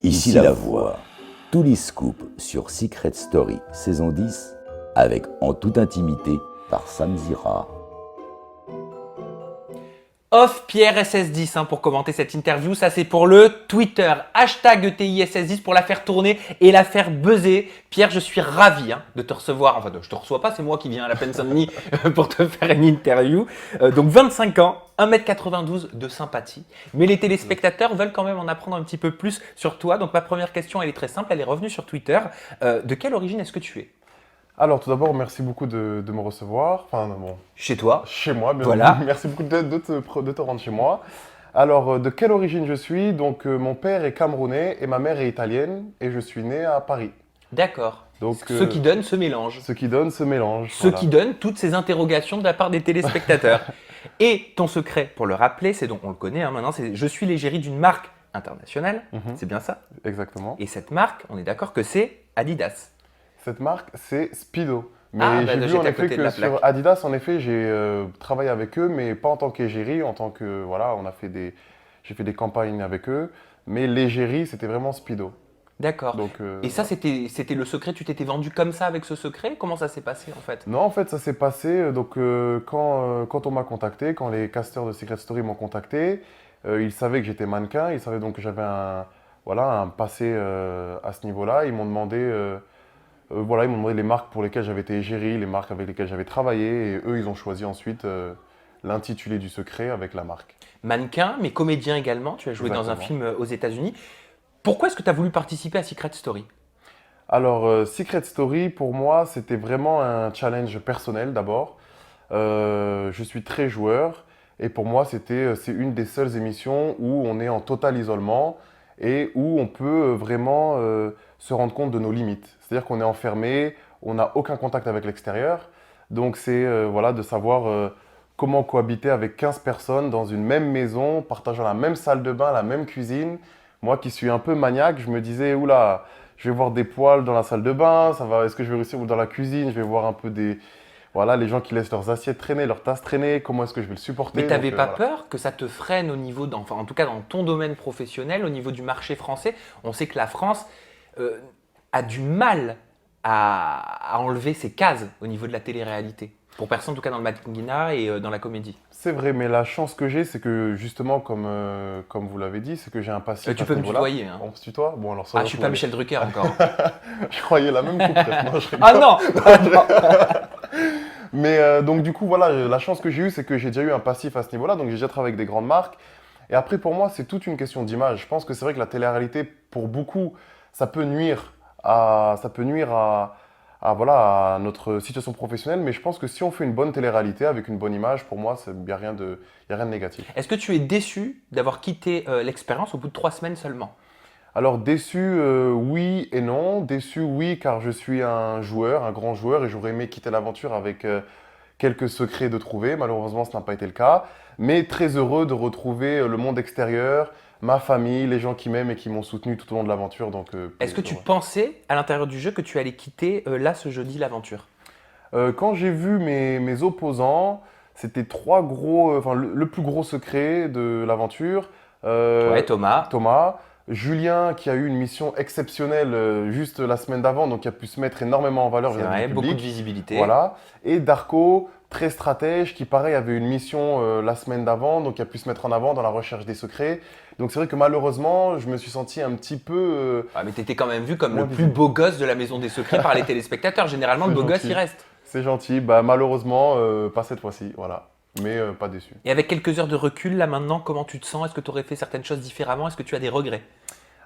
Ici la voix. Tous les scoops sur Secret Story saison 10 avec En toute intimité par Sam Zira. Off Pierre SS10 pour commenter cette interview, ça c'est pour le Twitter, hashtag ETISS10 pour la faire tourner et la faire buzzer. Pierre, je suis ravi de te recevoir, enfin je te reçois pas, c'est moi qui viens à la Seine-Saint-Denis pour te faire une interview. Donc 25 ans, 1m92 de sympathie, mais les téléspectateurs veulent quand même en apprendre un petit peu plus sur toi. Donc ma première question elle est très simple, elle est revenue sur Twitter. De quelle origine est-ce que tu es ? Alors, tout d'abord, merci beaucoup de me recevoir. Enfin, bon, Chez toi. chez moi, bien Voilà. entendu. Merci beaucoup de te rendre chez moi. Alors, de quelle origine je suis? Donc, mon père est camerounais et ma mère est italienne et je suis né à Paris. D'accord. Donc, Ce qui donne ce mélange. Ce qui donne ce mélange. Ce qui donne toutes ces interrogations de la part des téléspectateurs. Et ton secret, pour le rappeler, c'est donc, on le connaît maintenant, c'est je suis l'égérie d'une marque internationale, c'est bien ça. Exactement. Et cette marque, on est d'accord que c'est Adidas. Cette marque, c'est Speedo. Mais j'ai vu j'étais en à effet côté de que la plaque. sur Adidas, en effet, j'ai travaillé avec eux, mais pas en tant qu'égérie, en tant que, voilà, j'ai fait des campagnes avec eux, mais l'égérie, c'était vraiment Speedo. D'accord. Donc, Et ça, c'était le secret, tu t'étais vendu comme ça avec ce secret? Comment ça s'est passé en fait? Non, en fait, ça s'est passé quand on m'a contacté, quand les casteurs de Secret Story m'ont contacté, ils savaient que j'étais mannequin, ils savaient donc que j'avais un passé à ce niveau-là. Ils m'ont demandé, ils m'ont demandé les marques pour lesquelles j'avais été égérie, les marques avec lesquelles j'avais travaillé, et eux, ils ont choisi ensuite l'intitulé du secret avec la marque. Mannequin, mais comédien également, tu as joué dans un film aux États-Unis. Pourquoi est-ce que tu as voulu participer à Secret Story? Alors, Secret Story, pour moi, c'était vraiment un challenge personnel d'abord. Je suis très joueur et pour moi, c'est une des seules émissions où on est en total isolement et où on peut vraiment se rendre compte de nos limites. C'est-à-dire qu'on est enfermé, on n'a aucun contact avec l'extérieur. Donc, c'est voilà, de savoir comment cohabiter avec 15 personnes dans une même maison, partageant la même salle de bain, la même cuisine. Moi qui suis un peu maniaque, je me disais, oula, je vais voir des poils dans la salle de bain, est-ce que je vais réussir ou dans la cuisine, je vais voir un peu les gens qui laissent leurs assiettes traîner, leurs tasses traîner, comment est-ce que je vais le supporter? Mais t'avais Donc, pas voilà. peur que ça te freine au niveau, enfin en tout cas dans ton domaine professionnel, au niveau du marché français? On sait que la France a du mal à enlever ses cases au niveau de la télé-réalité. Pour personne, en tout cas dans le mannequinat et dans la comédie. C'est vrai, mais la chance que j'ai, c'est que justement, comme vous l'avez dit, c'est que j'ai un passif Tu à peux ce me niveau-là. tutoyer. On se tutoie? Bon, alors ça va, Je suis pas Michel Drucker encore. Je croyais la même coupe. Non, je rigole. Ah non. Mais donc du coup, voilà, la chance que j'ai eue, c'est que j'ai déjà eu un passif à ce niveau-là. Donc j'ai déjà travaillé avec des grandes marques. Et après, pour moi, c'est toute une question d'image. Je pense que c'est vrai que la télé-réalité, pour beaucoup, ça peut nuire à notre situation professionnelle. Mais je pense que si on fait une bonne télé-réalité avec une bonne image, pour moi, il n'y a rien de négatif. Est-ce que tu es déçu d'avoir quitté l'expérience au bout de 3 semaines seulement? Alors déçu, oui et non. Déçu, oui, car je suis un joueur, un grand joueur, et j'aurais aimé quitter l'aventure avec quelques secrets de trouver. Malheureusement, ce n'a pas été le cas. Mais très heureux de retrouver le monde extérieur, ma famille, les gens qui m'aiment et qui m'ont soutenu tout au long de l'aventure. Donc, Est-ce que tu heureux. pensais à l'intérieur du jeu que tu allais quitter là ce jeudi l'aventure? Quand j'ai vu mes opposants, c'était trois gros, enfin le plus gros secret de l'aventure. Ouais, Thomas. Thomas, Julien qui a eu une mission exceptionnelle juste la semaine d'avant, donc qui a pu se mettre énormément en valeur C'est vis-à-vis vrai, du beaucoup de public. visibilité. Voilà. Et Darko, très stratège, qui pareil avait une mission la semaine d'avant, donc qui a pu se mettre en avant dans la recherche des secrets. Donc c'est vrai que malheureusement, je me suis senti un petit peu... Mais t'étais quand même vu comme Moins le plus visible. beau gosse de la Maison des Secrets par les téléspectateurs. Généralement, le C'est beau gosse, gentil. il reste. C'est gentil, bah, malheureusement, pas cette fois-ci, voilà. Mais pas déçu. Et avec quelques heures de recul, là maintenant, comment tu te sens? Est-ce que tu aurais fait certaines choses différemment? Est-ce que tu as des regrets?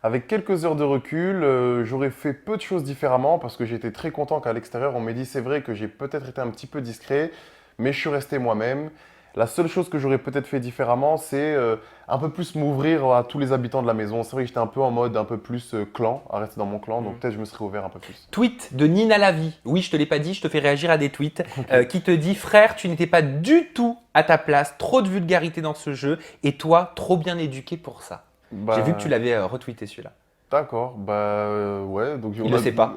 Avec quelques heures de recul, j'aurais fait peu de choses différemment parce que j'étais très content qu'à l'extérieur, on m'ait dit c'est vrai que j'ai peut-être été un petit peu discret, mais je suis resté moi-même. La seule chose que j'aurais peut-être fait différemment, c'est un peu plus m'ouvrir à tous les habitants de la maison. C'est vrai que j'étais un peu en mode un peu plus clan, à rester dans mon clan, donc peut-être je me serais ouvert un peu plus. Tweet de Nina Lavie. Oui, je te l'ai pas dit, je te fais réagir à des tweets. Qui te dit frère, tu n'étais pas du tout à ta place, trop de vulgarité dans ce jeu, et toi, trop bien éduqué pour ça. Bah, J'ai vu que tu l'avais retweeté celui-là. D'accord, ouais. Donc Il ne sait pas.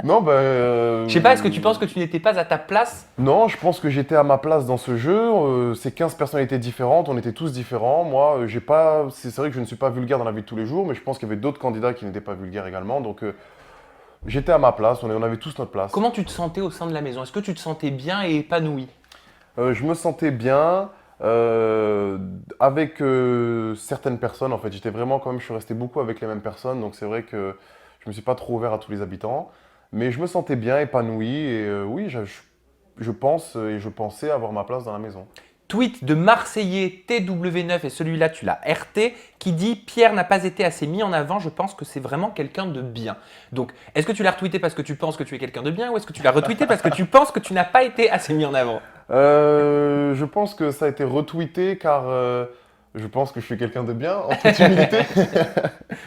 Non, Je sais pas, est-ce que tu penses que tu n'étais pas à ta place? Non, je pense que j'étais à ma place dans ce jeu. C'est 15 personnalités différentes, on était tous différents. Moi, j'ai pas. C'est vrai que je ne suis pas vulgaire dans la vie de tous les jours, mais je pense qu'il y avait d'autres candidats qui n'étaient pas vulgaires également. Donc, j'étais à ma place, on avait tous notre place. Comment tu te sentais au sein de la maison? Est-ce que tu te sentais bien et épanoui? Je me sentais bien avec certaines personnes. En fait, j'étais vraiment quand même, je suis resté beaucoup avec les mêmes personnes. Donc, c'est vrai que je me suis pas trop ouvert à tous les habitants. Mais je me sentais bien, épanoui. Et oui, je pense et je pensais avoir ma place dans la maison. Tweet de Marseillais TW9, et celui-là tu l'as RT, qui dit Pierre n'a pas été assez mis en avant, je pense que c'est vraiment quelqu'un de bien. Donc, est-ce que tu l'as retweeté parce que tu penses que tu es quelqu'un de bien ou est-ce que tu l'as retweeté parce que tu penses que tu n'as pas été assez mis en avant? Je pense que ça a été retweeté car je pense que je suis quelqu'un de bien, en toute humilité.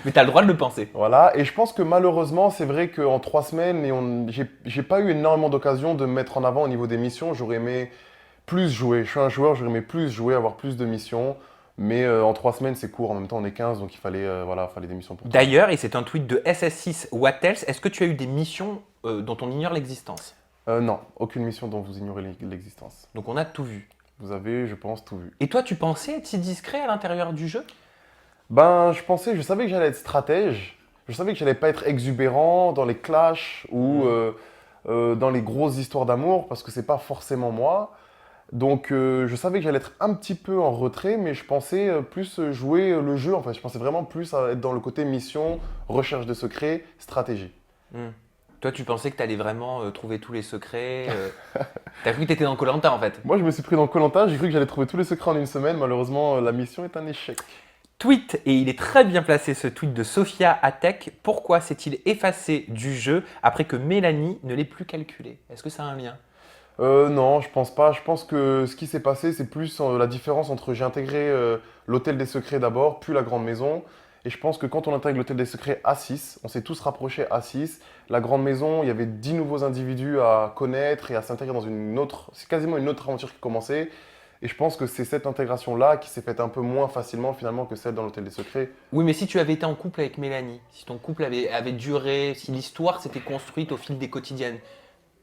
Mais tu as le droit de le penser. Voilà, et je pense que malheureusement, c'est vrai qu'en 3 semaines, j'ai pas eu énormément d'occasions de me mettre en avant au niveau des missions. J'aurais aimé plus jouer. Je suis un joueur, j'aurais aimé plus jouer, avoir plus de missions. Mais en 3 semaines, c'est court. En même temps, on est 15, donc il fallait, fallait des missions pour tout. D'ailleurs, et c'est un tweet de SS6 What Else, est-ce que tu as eu des missions dont on ignore l'existence? Non, aucune mission dont vous ignorez l'existence. Donc on a tout vu. Vous avez, je pense, tout vu. Et toi, tu pensais être si discret à l'intérieur du jeu? Ben, je savais que j'allais être stratège. Je savais que j'allais pas être exubérant dans les clashs ou dans les grosses histoires d'amour parce que c'est pas forcément moi. Donc, je savais que j'allais être un petit peu en retrait, mais je pensais plus jouer le jeu. En fait, je pensais vraiment plus à être dans le côté mission, recherche de secrets, stratégie. Toi, tu pensais que tu allais vraiment trouver tous les secrets. T'as cru que t'étais dans koh en fait. Moi, je me suis pris dans koh j'ai cru que j'allais trouver tous les secrets en une semaine. Malheureusement, la mission est un échec. Tweet, et il est très bien placé ce tweet de Sophia Atek. Pourquoi s'est-il effacé du jeu après que Mélanie ne l'ait plus calculé? Est-ce que ça a un lien? Non, je pense pas. Je pense que ce qui s'est passé, c'est plus la différence entre j'ai intégré l'hôtel des secrets d'abord, puis la grande maison. Et je pense que quand on intègre l'hôtel des secrets à 6, on s'est tous rapprochés à 6. La grande maison, il y avait 10 nouveaux individus à connaître et à s'intégrer dans une autre. C'est quasiment une autre aventure qui commençait. Et je pense que c'est cette intégration-là qui s'est faite un peu moins facilement finalement que celle dans l'hôtel des secrets. Oui, mais si tu avais été en couple avec Mélanie, si ton couple avait duré, si l'histoire s'était construite au fil des quotidiennes,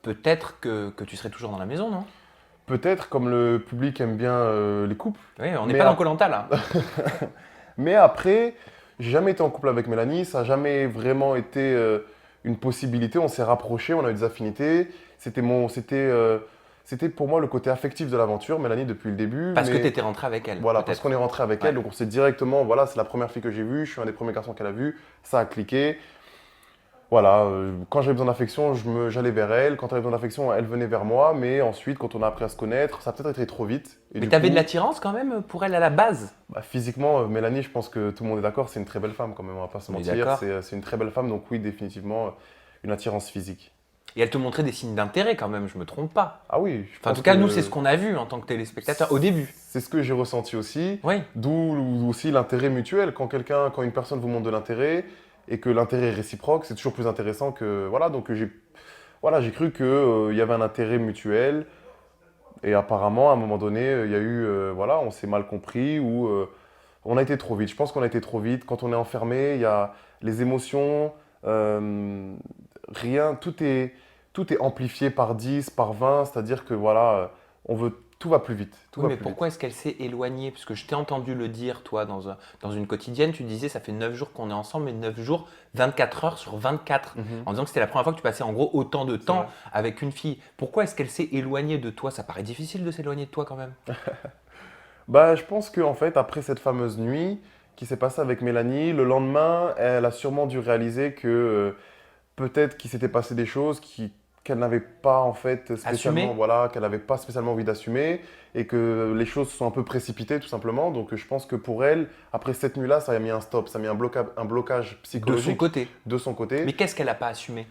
peut-être que tu serais toujours dans la maison, non? Peut-être, comme le public aime bien les couples. Oui, on n'est Mais pas dans koh là. Mais après, j'ai jamais été en couple avec Mélanie, ça n'a jamais vraiment été une possibilité. On s'est rapprochés, on a eu des affinités. C'était pour moi le côté affectif de l'aventure, Mélanie depuis le début. Parce que tu étais rentré avec elle. Voilà, parce qu'on est rentré avec elle, donc on s'est directement, voilà, c'est la première fille que j'ai vue, je suis un des premiers garçons qu'elle a vu, ça a cliqué. Voilà, quand j'avais besoin d'affection, j'allais vers elle. Quand elle avait besoin d'affection, elle venait vers moi. Mais ensuite, quand on a appris à se connaître, ça a peut-être été trop vite. Et Mais du tu avais coup, de l'attirance quand même pour elle à la base? physiquement, Mélanie, je pense que tout le monde est d'accord, c'est une très belle femme quand même, on va pas se On est mentir. d'accord. C'est une très belle femme, donc oui, définitivement, une attirance physique. Et elle te montrait des signes d'intérêt quand même, je me trompe pas. Ah oui, je Enfin, en pense tout cas, que nous, c'est ce qu'on a vu en tant que téléspectateur au début. c'est ce que j'ai ressenti aussi. Oui. D'où aussi l'intérêt mutuel. Quand une personne vous montre de l'intérêt et que l'intérêt est réciproque, c'est toujours plus intéressant que. Voilà, donc j'ai cru qu'il y avait un intérêt mutuel. Et apparemment, à un moment donné, il y a eu. On s'est mal compris ou on a été trop vite. Je pense qu'on a été trop vite. Quand on est enfermé, il y a les émotions, tout est amplifié par 10, par 20. C'est-à-dire que voilà, tout va plus vite. Tout Oui, va mais plus pourquoi vite. est-ce qu'elle s'est éloignée? Parce que je t'ai entendu le dire, toi, dans une quotidienne, tu disais ça fait 9 jours qu'on est ensemble, mais 9 jours, 24 heures sur 24. En disant que c'était la première fois que tu passais en gros autant de temps vrai. avec une fille. Pourquoi est-ce qu'elle s'est éloignée de toi? Ça paraît difficile de s'éloigner de toi quand même. Je pense qu'en fait, après cette fameuse nuit qui s'est passée avec Mélanie, le lendemain, elle a sûrement dû réaliser que peut-être qu'il s'était passé des choses qu'elle n'avait pas en fait spécialement, Assumé. voilà, qu'elle n'avait pas spécialement envie d'assumer et que les choses se sont un peu précipitées tout simplement. Donc je pense que pour elle, après cette nuit-là, ça a mis un stop, ça a mis un blocage De psychologique son côté. de son côté. Mais qu'est-ce qu'elle n'a pas assumé?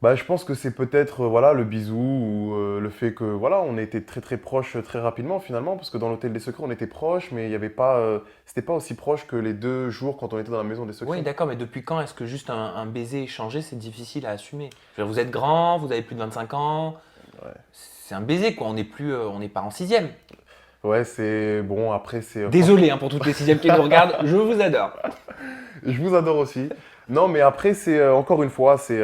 Je pense que c'est peut-être le bisou ou le fait que voilà, on était très très proches très rapidement finalement parce que dans l'hôtel des secrets on était proches mais il y avait pas c'était pas aussi proche que les 2 jours quand on était dans la maison des secrets. Oui, d'accord, mais depuis quand est-ce que juste un baiser échangé, c'est difficile à assumer? Je veux dire, vous êtes grand, vous avez plus de 25 ans. Ouais. C'est un baiser, quoi. On n'est pas en sixième. Ouais, c'est bon. Après, c'est. Désolé hein, pour toutes les sixièmes qui nous regardent, je vous adore. Je vous adore aussi. Non, mais après, c'est encore une fois, c'est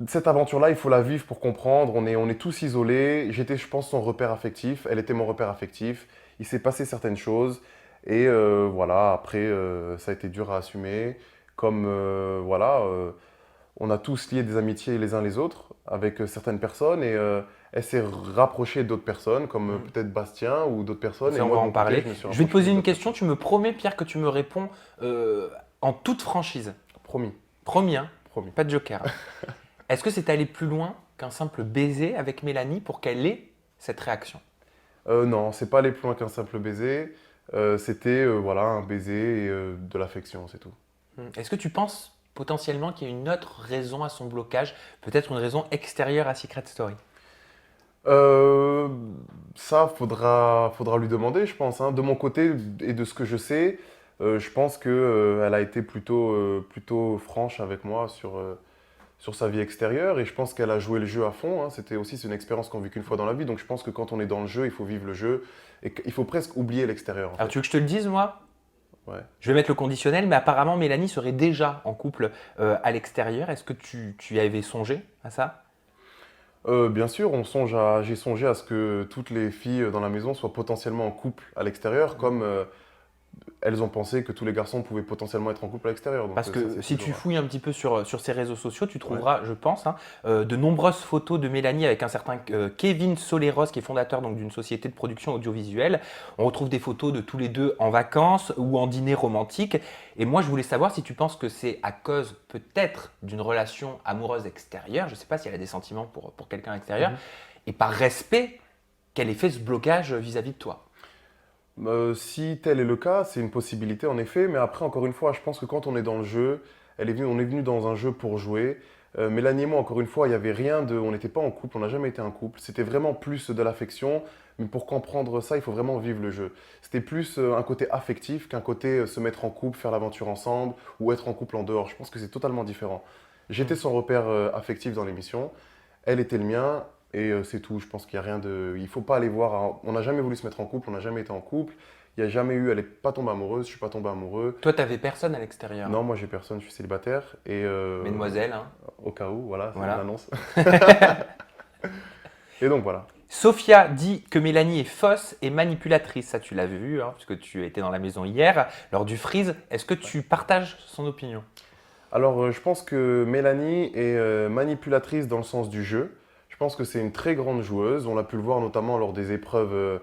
cette aventure-là, il faut la vivre pour comprendre. On est tous isolés. J'étais, je pense, son repère affectif. Elle était mon repère affectif. Il s'est passé certaines choses. Et voilà, après, ça a été dur à assumer. Comme, voilà, on a tous lié des amitiés les uns les autres avec certaines personnes. Et elle s'est rapprochée d'autres personnes, comme peut-être Bastien ou d'autres personnes. Ça, Et on moi, va de en mon côté, parler. me suis Je vais te rapproché poser une d'autres question. Tu me promets, Pierre, que tu me réponds en toute franchise. personnes. Promis, Promis, hein, promis. pas de joker. Est-ce que c'est aller plus loin qu'un simple baiser avec Mélanie pour qu'elle ait cette réaction? Non, c'est pas aller plus loin qu'un simple baiser. C'était voilà, un baiser et de l'affection, c'est tout. Est-ce que tu penses potentiellement qu'il y a une autre raison à son blocage, peut-être une raison extérieure à Secret Story? Euh, Ça, faudra lui demander, je pense, hein. De mon côté et de ce que je sais, je pense que elle a été plutôt franche avec moi sur sa vie extérieure et je pense qu'elle a joué le jeu à fond, hein. C'est une expérience qu'on vit qu'une fois dans la vie, donc je pense que quand on est dans le jeu, il faut vivre le jeu et qu'il faut presque oublier l'extérieur, en Alors fait. tu veux que je te le dise, moi? Ouais. Je vais mettre le conditionnel, mais apparemment Mélanie serait déjà en couple à l'extérieur. Est-ce que tu y avais songé à ça? Bien sûr, j'ai songé à ce que toutes les filles dans la maison soient potentiellement en couple à l'extérieur, comme elles ont pensé que tous les garçons pouvaient potentiellement être en couple à l'extérieur. Donc, Parce ça, que c'est si tu toujours- fouilles un petit peu sur ses réseaux sociaux, tu trouveras, je pense, hein, de nombreuses photos de Mélanie avec un certain Kevin Soleros, qui est fondateur donc, d'une société de production audiovisuelle. On retrouve des photos de tous les deux en vacances ou en dîner romantique. Et moi, je voulais savoir si tu penses que c'est à cause peut-être d'une relation amoureuse extérieure, je ne sais pas si elle a des sentiments pour quelqu'un extérieur, et par respect qu'elle ait fait ce blocage vis-à-vis de toi. Si tel est le cas, c'est une possibilité en effet, mais après, encore une fois, je pense que quand on est dans le jeu, on est venu dans un jeu pour jouer. Mélanie et moi, encore une fois, il n'y avait rien de. On n'était pas en couple, on n'a jamais été un couple. C'était vraiment plus de l'affection, mais pour comprendre ça, il faut vraiment vivre le jeu. C'était plus un côté affectif qu'un côté se mettre en couple, faire l'aventure ensemble ou être en couple en dehors. Je pense que c'est totalement différent. J'étais son repère affectif dans l'émission, elle était le mien, et c'est tout. Je pense qu'il n'y a rien de. Il faut pas aller voir. On n'a jamais voulu se mettre en couple, on n'a jamais été en couple. Il n'y a jamais eu. Elle n'est pas tombée amoureuse, je suis pas tombé amoureux. Toi, tu n'avais personne à l'extérieur. Non, moi j'ai personne, je suis célibataire. Et Mesdemoiselles, hein. au cas où, voilà, c'est Voilà. une annonce. Et donc voilà. Sophia dit que Mélanie est fausse et manipulatrice. Ça, tu l'as vu, hein, puisque tu étais dans la maison hier, lors du freeze. Est-ce que tu partages son opinion? Alors je pense que Mélanie est manipulatrice dans le sens du jeu. Je pense que c'est une très grande joueuse. On l'a pu le voir notamment lors des épreuves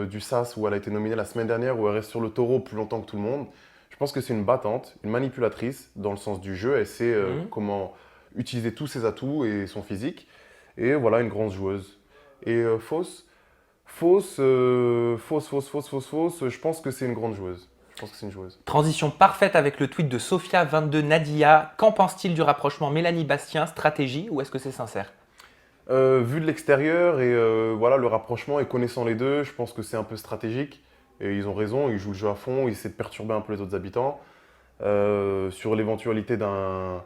du SAS où elle a été nominée la semaine dernière, où elle reste sur le taureau plus longtemps que tout le monde. Je pense que c'est une battante, une manipulatrice dans le sens du jeu. Elle sait comment utiliser tous ses atouts et son physique. Et voilà, une grande joueuse. Et fausse, je pense que c'est une grande joueuse. Je pense que c'est une joueuse. Transition parfaite avec le tweet de Sophia22 Nadia. Qu'en pense-t-il du rapprochement Mélanie-Bastien? Stratégie ou est-ce que c'est sincère? Vu de l'extérieur et voilà, le rapprochement et connaissant les deux, je pense que c'est un peu stratégique. Et ils ont raison, ils jouent le jeu à fond, ils essaient de perturber un peu les autres habitants sur l'éventualité d'un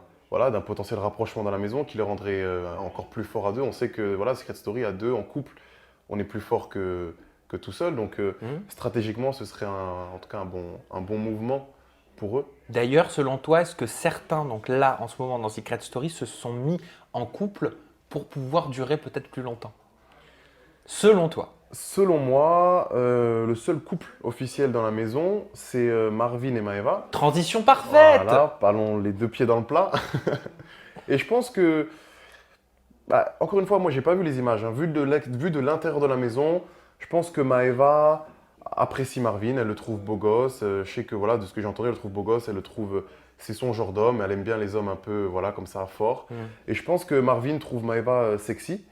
potentiel rapprochement dans la maison qui les rendrait encore plus forts à deux. On sait que voilà, Secret Story à deux, en couple, on est plus fort que tout seul. Donc stratégiquement, ce serait en tout cas un bon mouvement pour eux. D'ailleurs, selon toi, est-ce que certains, donc là, en ce moment, dans Secret Story, se sont mis en couple pour pouvoir durer peut-être plus longtemps? Selon toi? Selon moi, le seul couple officiel dans la maison, c'est Marvin et Maeva. Transition parfaite! Voilà, parlons les deux pieds dans le plat. Et je pense que, encore une fois, moi, j'ai pas vu les images, hein. Vu de l'intérieur de la maison, je pense que Maeva apprécie Marvin, elle le trouve beau gosse. Je sais que, voilà, de ce que j'ai entendu, elle le trouve beau gosse, elle le trouve, c'est son genre d'homme, elle aime bien les hommes un peu, voilà, comme ça, forts. Et je pense que Marvin trouve Maeva sexy.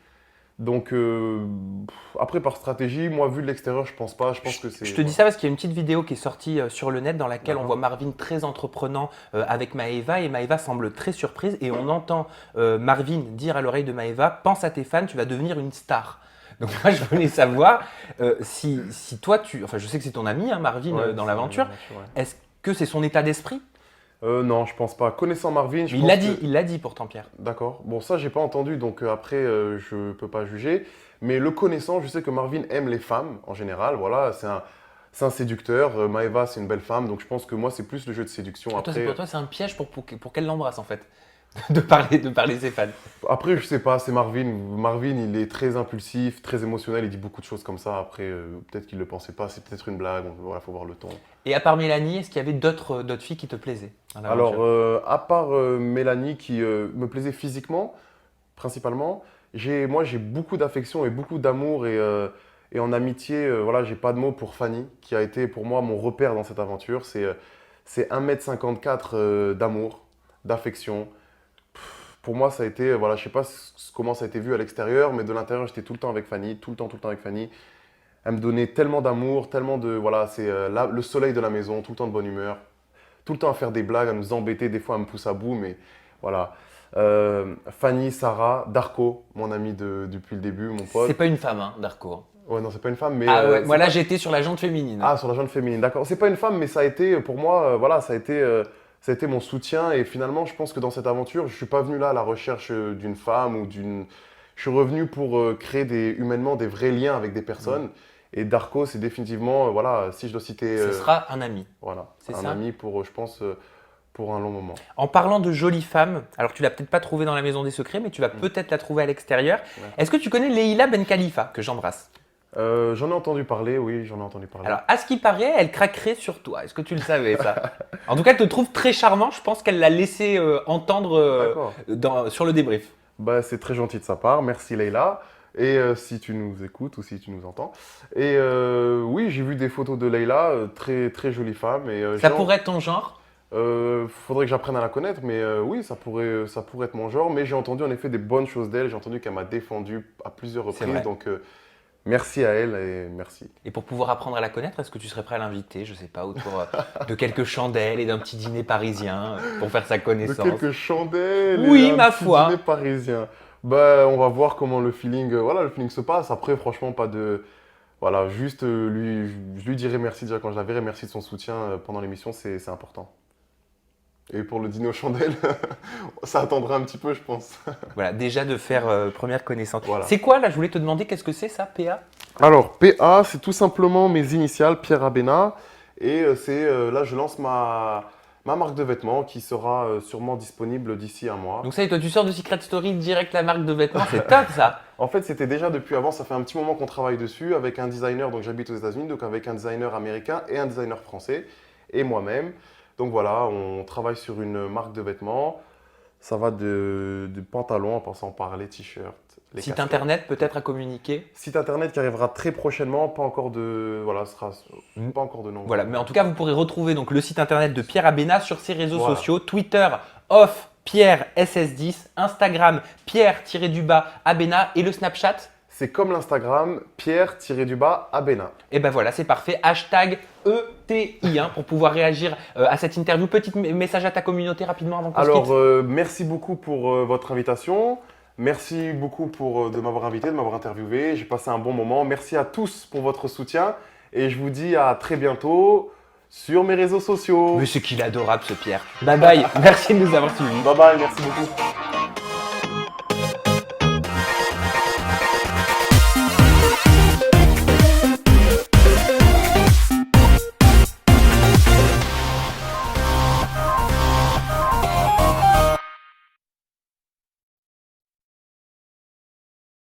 Donc, après, par stratégie, moi, vu de l'extérieur, je pense pas. Je pense que c'est. Je te dis ça parce qu'il y a une petite vidéo qui est sortie sur le net dans laquelle on D'accord. voit Marvin très entreprenant avec Maeva et Maeva semble très surprise et on entend Marvin dire à l'oreille de Maeva: pense à tes fans, tu vas devenir une star. Donc moi je voulais savoir si toi enfin je sais que c'est ton ami hein, Marvin Ouais, dans c'est l'aventure, bien sûr, ouais. est-ce que c'est son état d'esprit? Non, je pense pas. Connaissant Marvin, je Mais pense il l'a dit pourtant Pierre. D'accord. Bon, ça, j'ai pas entendu, donc après, je peux pas juger. Mais le connaissant, je sais que Marvin aime les femmes en général. Voilà, c'est un séducteur. Maëva, c'est une belle femme. Donc je pense que moi, c'est plus le jeu de séduction. Pour toi, c'est un piège pour qu'elle l'embrasse en fait. De parler ses fans. Après, je sais pas, c'est Marvin. Marvin, il est très impulsif, très émotionnel. Il dit beaucoup de choses comme ça. Après, peut-être qu'il ne le pensait pas. C'est peut-être une blague. Il faut voir le ton. Et à part Mélanie, est-ce qu'il y avait d'autres filles qui te plaisaient? Alors, à part Mélanie qui me plaisait physiquement, principalement, moi j'ai beaucoup d'affection et beaucoup d'amour et en amitié, voilà, j'ai pas de mots pour Fanny, qui a été pour moi mon repère dans cette aventure. C'est 1,54 m d'amour, d'affection. Pour moi, ça a été, voilà, je sais pas comment ça a été vu à l'extérieur, mais de l'intérieur, j'étais tout le temps avec Fanny, tout le temps avec Fanny. Elle me donnait tellement d'amour, tellement de, voilà, c'est le soleil de la maison, tout le temps de bonne humeur, tout le temps à faire des blagues, à nous embêter, des fois elle me pousse à bout, mais voilà. Fanny, Sarah, Darko, mon ami depuis le début, mon pote. C'est pas une femme, hein, Darko. Ouais, non, c'est pas une femme, mais. Ah ouais, moi là j'étais sur la jante féminine. Ah, sur la jante féminine, d'accord. C'est pas une femme, mais ça a été, pour moi, voilà, ça a été mon soutien. Et finalement, je pense que dans cette aventure, je suis pas venu là à la recherche d'une femme ou d'une. Je suis revenu pour créer humainement des vrais liens avec des personnes. Et Darko, c'est définitivement, voilà, si je dois citer. Ce sera un ami. Voilà, C'est un ça ami pour, je pense, pour un long moment. En parlant de jolie femme, alors tu l'as peut-être pas trouvée dans la Maison des Secrets, mais tu vas peut-être la trouver à l'extérieur. Ouais. Est-ce que tu connais Leïla Ben Khalifa, que j'embrasse? J'en ai entendu parler, oui, j'en ai entendu parler. Alors, à ce qui paraît, elle craquerait sur toi. Est-ce que tu le savais, ça? En tout cas, elle te trouve très charmant. Je pense qu'elle l'a laissé entendre sur le débrief. Bah, c'est très gentil de sa part. Merci Leïla. Et si tu nous écoutes ou si tu nous entends. Et oui, j'ai vu des photos de Leïla, très, très jolie femme. Et, Ça pourrait être ton genre? Faudrait que j'apprenne à la connaître, mais oui, ça pourrait être mon genre. Mais j'ai entendu en effet des bonnes choses d'elle. J'ai entendu qu'elle m'a défendu à plusieurs reprises. Donc, merci à elle et merci. Et pour pouvoir apprendre à la connaître, est-ce que tu serais prêt à l'inviter, je sais pas, autour de quelques chandelles et d'un petit dîner parisien pour faire sa connaissance? De quelques chandelles oui, et ma foi. Dîner parisien. Bah, on va voir comment le feeling se passe. Après, franchement, pas de... Voilà, juste je lui dirai merci déjà quand je la verrai. Merci de son soutien pendant l'émission, c'est important. Et pour le dîner aux chandelles, ça attendra un petit peu, je pense. Voilà, déjà de faire première connaissance. Voilà. C'est quoi, là, je voulais te demander, qu'est-ce que c'est ça, PA? Alors, PA, c'est tout simplement mes initiales, Pierre Abena. Et là, je lance ma marque de vêtements qui sera sûrement disponible d'ici un mois. Donc ça y est, toi, tu sors de Secret Story direct la marque de vêtements, c'est top, ça. En fait, c'était déjà depuis avant, ça fait un petit moment qu'on travaille dessus avec un designer, donc j'habite aux États-Unis, donc avec un designer américain et un designer français, et moi-même. Donc voilà, on travaille sur une marque de vêtements. Ça va de pantalons en passant par les t-shirts. Site casquettes. internet peut-être à communiquer. Site internet qui arrivera très prochainement, pas encore de pas encore de nom. Voilà, mais en tout cas, vous pourrez retrouver donc le site internet de Pierre Abena sur ses réseaux Voilà. sociaux, Twitter off Pierre SS10, Instagram Pierre-Abena et le Snapchat. C'est comme l'Instagram, Pierre-Abena. Et ben voilà, c'est parfait. Hashtag ETI pour pouvoir réagir à cette interview. Petit message à ta communauté rapidement avant qu'on se quitte. Alors, merci beaucoup pour votre invitation. Merci beaucoup de m'avoir invité, de m'avoir interviewé. J'ai passé un bon moment. Merci à tous pour votre soutien. Et je vous dis à très bientôt sur mes réseaux sociaux. Mais c'est qu'il est adorable ce Pierre. Bye bye, merci de nous avoir suivis. Bye bye, merci beaucoup.